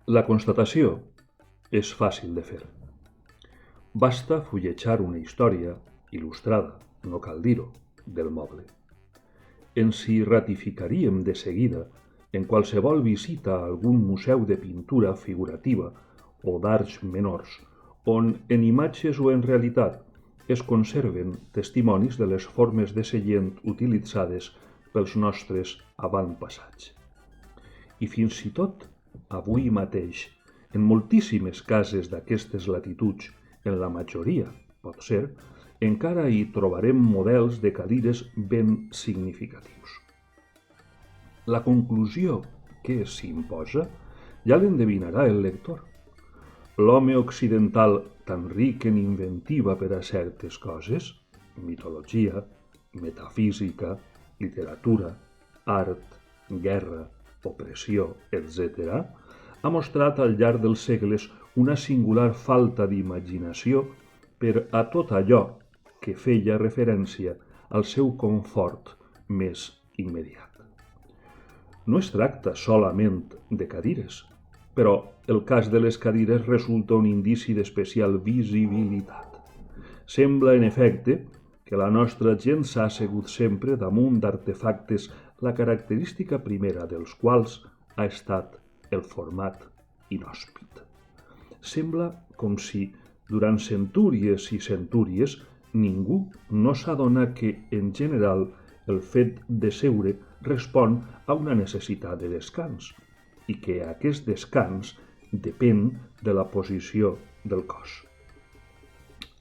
La constatació és fàcil de fer. Basta fulletjar una història il·lustrada, no cal dir-ho, del moble. Ens hi ratificaríem de seguida en qualsevol visita a algun museu de pintura figurativa o d'arts menors, on en imatges o en realitat es conserven testimonis de les formes de seient utilitzades pels nostres avantpassats. I fins i tot avui mateix, en moltíssimes cases d'aquestes latituds, en la majoria, pot ser, encara hi trobarem models de cadires ben significatius. La conclusió que s'imposa ja l'endevinarà el lector. L'home occidental tan ric en inventiva per a certes coses, mitologia, metafísica, literatura, art, guerra, opressió, etc., ha mostrat al llarg dels segles una singular falta d'imaginació per a tot allò que feia referència al seu confort més immediat. No es tracta solament de cadires, però el cas de les cadires resulta un indici d'especial visibilitat. Sembla, en efecte, que la nostra gent s'ha assegut sempre damunt d'artefactes la característica primera dels quals ha estat el format inhòspit. Sembla com si, durant centúries i centúries, ningú no s'adona que, en general, el fet de seure respon a una necessitat de descans i que aquest descans depèn de la posició del cos.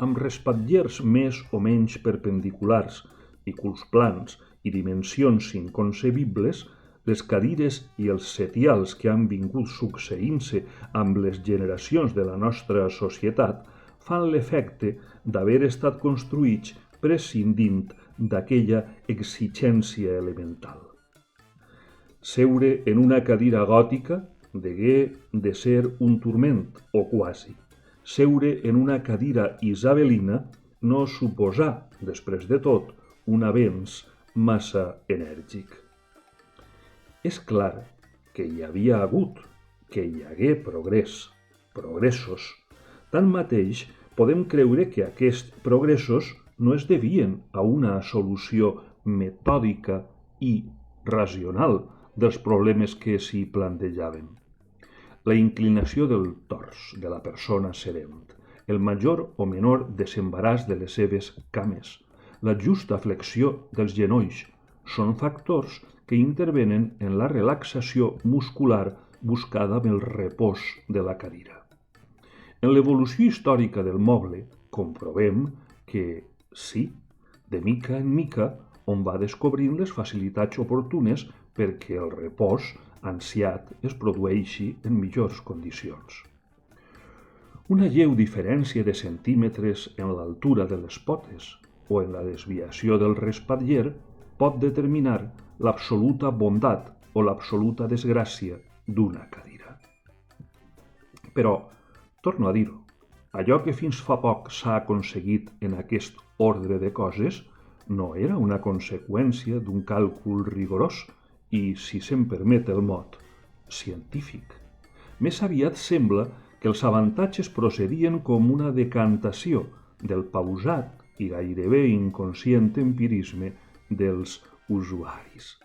Amb respatllers més o menys perpendiculars i culs plans i dimensions inconcebibles, les cadires i els setials que han vingut succeint-se amb les generacions de la nostra societat fan l'efecte d'haver estat construïts prescindint d'aquella exigència elemental. Seure en una cadira gòtica degué de ser un turment, o quasi. Seure en una cadira isabelina no suposà, després de tot, un avenç massa enèrgic. És clar que hi havia hagut, que hi hagué progressos. Tanmateix, podem creure que aquests progressos no es devien a una solució metòdica i racional dels problemes que s'hi plantejaven. La inclinació del tors de la persona serent, el major o menor desembaràs de les seves cames, la justa flexió dels genolls, són factors que intervenen en la relaxació muscular buscada amb el repòs de la cadira. En l'evolució històrica del moble comprovem que, sí, de mica en mica, on va descobrint les facilitats oportunes perquè el repòs ansiat es produeixi en millors condicions. Una lleu diferència de centímetres en l'altura de les potes o en la desviació del respatller pot determinar l'absoluta bondat o l'absoluta desgràcia d'una cadira. Però, torno a dir-ho, allò que fins fa poc s'ha aconseguit en aquest ordre de coses no era una conseqüència d'un càlcul rigorós i, si se'm permet el mot, científic. Més aviat sembla que els avantatges procedien com una decantació del pausat i gairebé inconscient empirisme dels usuaris.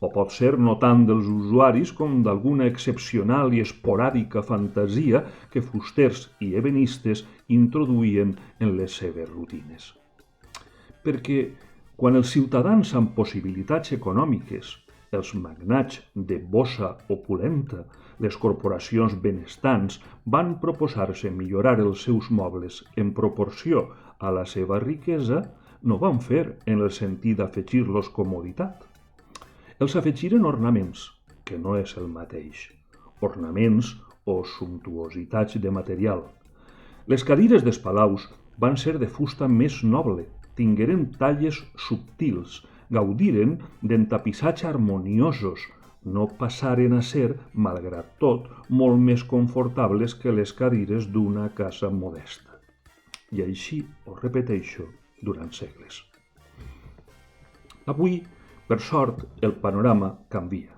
O pot ser no tant dels usuaris com d'alguna excepcional i esporàdica fantasia que fusters i ebenistes introduïen en les seves rutines. Perquè quan els ciutadans amb possibilitats econòmiques, els magnats de bossa opulenta, les corporacions benestants van proposar-se millorar els seus mobles en proporció a la seva riquesa, no van fer en el sentit d'afegir-los comoditat. Els afegiren ornaments, que no és el mateix, ornaments o sumptuositats de material. Les cadires dels palaus van ser de fusta més noble, tingueren talles subtils, gaudiren d'entapissats harmoniosos, no passaren a ser, malgrat tot, molt més confortables que les cadires d'una casa modesta. I així ho repeteixo durant segles. Avui, per sort, el panorama canvia.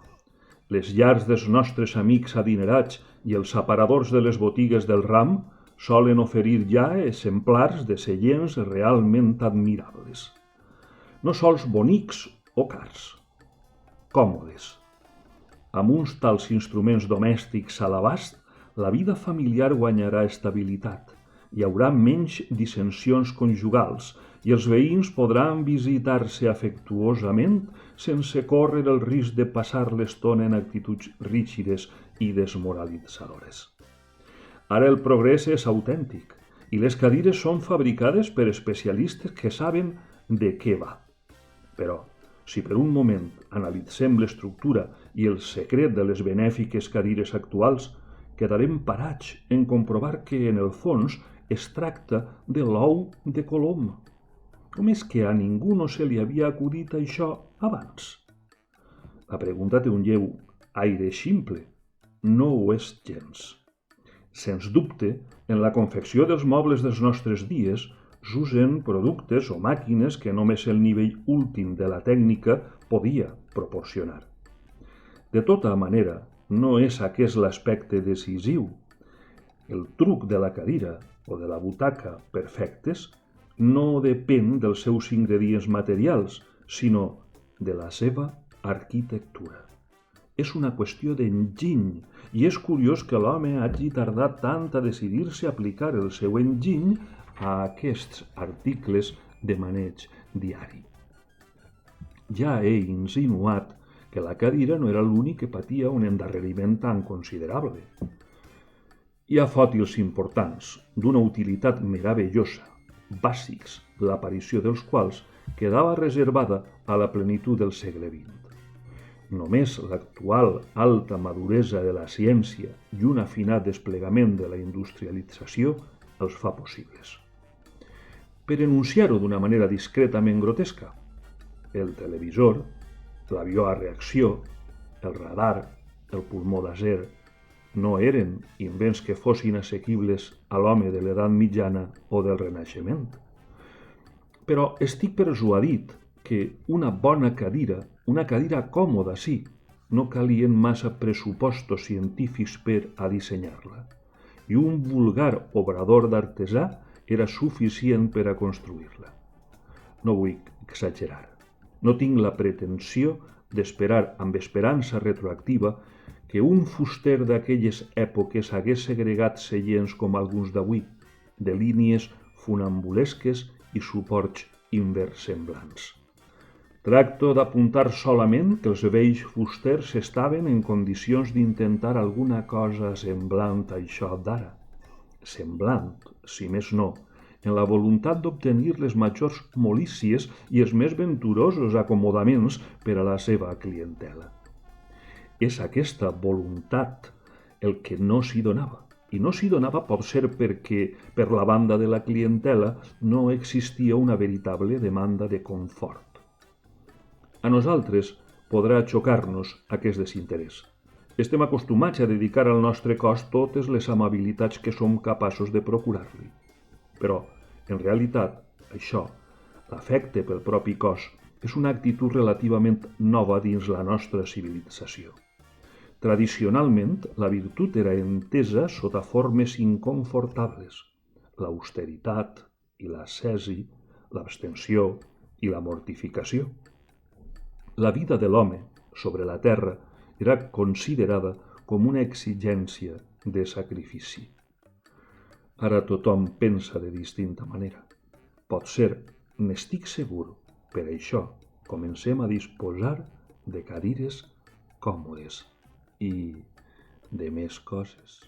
Les llars dels nostres amics adinerats i els aparadors de les botigues del ram solen oferir ja exemplars de seients realment admirables. No sols bonics o cars, còmodes. Amb uns tals instruments domèstics a l'abast, la vida familiar guanyarà estabilitat, hi haurà menys dissensions conjugals i els veïns podran visitar-se afectuosament sense córrer el risc de passar l'estona en actituds rígides i desmoralitzadores. Ara el progrés és autèntic i les cadires són fabricades per especialistes que saben de què va. Però, si per un moment analitzem l'estructura i el secret de les benèfiques cadires actuals, quedarem parats en comprovar que, en el fons, es tracta de l'ou de Colom. Com és que a ningú no se li havia acudit això abans? La pregunta té un lleu aire ximple. No ho és gens. Sens dubte, en la confecció dels mobles dels nostres dies s'usen productes o màquines que només el nivell últim de la tècnica podia proporcionar. De tota manera, no és aquest l'aspecte decisiu. El truc de la cadira o de la butaca perfectes no depèn dels seus ingredients materials, sinó de la seva arquitectura. És una qüestió d'enginy, i és curiós que l'home hagi tardat tant a decidir-se a aplicar el seu enginy a aquests articles de maneig diari. Ja he insinuat que la cadira no era l'únic que patia un endarreriment tan considerable. Hi ha fòtils importants, d'una utilitat meravellosa, bàsics, l'aparició dels quals quedava reservada a la plenitud del segle XX. Només l'actual alta maduresa de la ciència i un afinat desplegament de la industrialització els fa possibles. Per enunciar-ho d'una manera discretament grotesca, el televisor, l'avió a reacció, el radar, el pulmó d'acer, no eren invents que fossin assequibles a l'home de l'edat mitjana o del Renaixement. Però estic persuadit que una bona cadira, una cadira còmoda, sí, no calien massa pressupostos científics per a dissenyar-la, i un vulgar obrador d'artesà era suficient per a construir-la. No vull exagerar. No tinc la pretensió d'esperar amb esperança retroactiva que un fuster d'aquelles èpoques hagués segregat seients com alguns d'avui, de línies funambulesques i suports inversemblants. Tracto d'apuntar solament que els vells fusters estaven en condicions d'intentar alguna cosa semblant a això d'ara. Semblant, si més no, en la voluntat d'obtenir les majors molícies i els més venturosos acomodaments per a la seva clientela. És aquesta voluntat el que no s'hi donava. I no s'hi donava pot ser perquè, per la banda de la clientela, no existia una veritable demanda de confort. A nosaltres podrà xocar-nos aquest desinterès. Estem acostumats a dedicar al nostre cos totes les amabilitats que som capaços de procurar-li. Però, en realitat, això, l'afecte pel propi cos, és una actitud relativament nova dins la nostra civilització. Tradicionalment, la virtut era entesa sota formes inconfortables: l'austeritat i l'ascesi, l'abstenció i la mortificació. La vida de l'home sobre la terra era considerada com una exigència de sacrifici. Ara tothom pensa de distinta manera. Potser, n'estic segur, per això comencem a disposar de cadires còmodes i de més coses.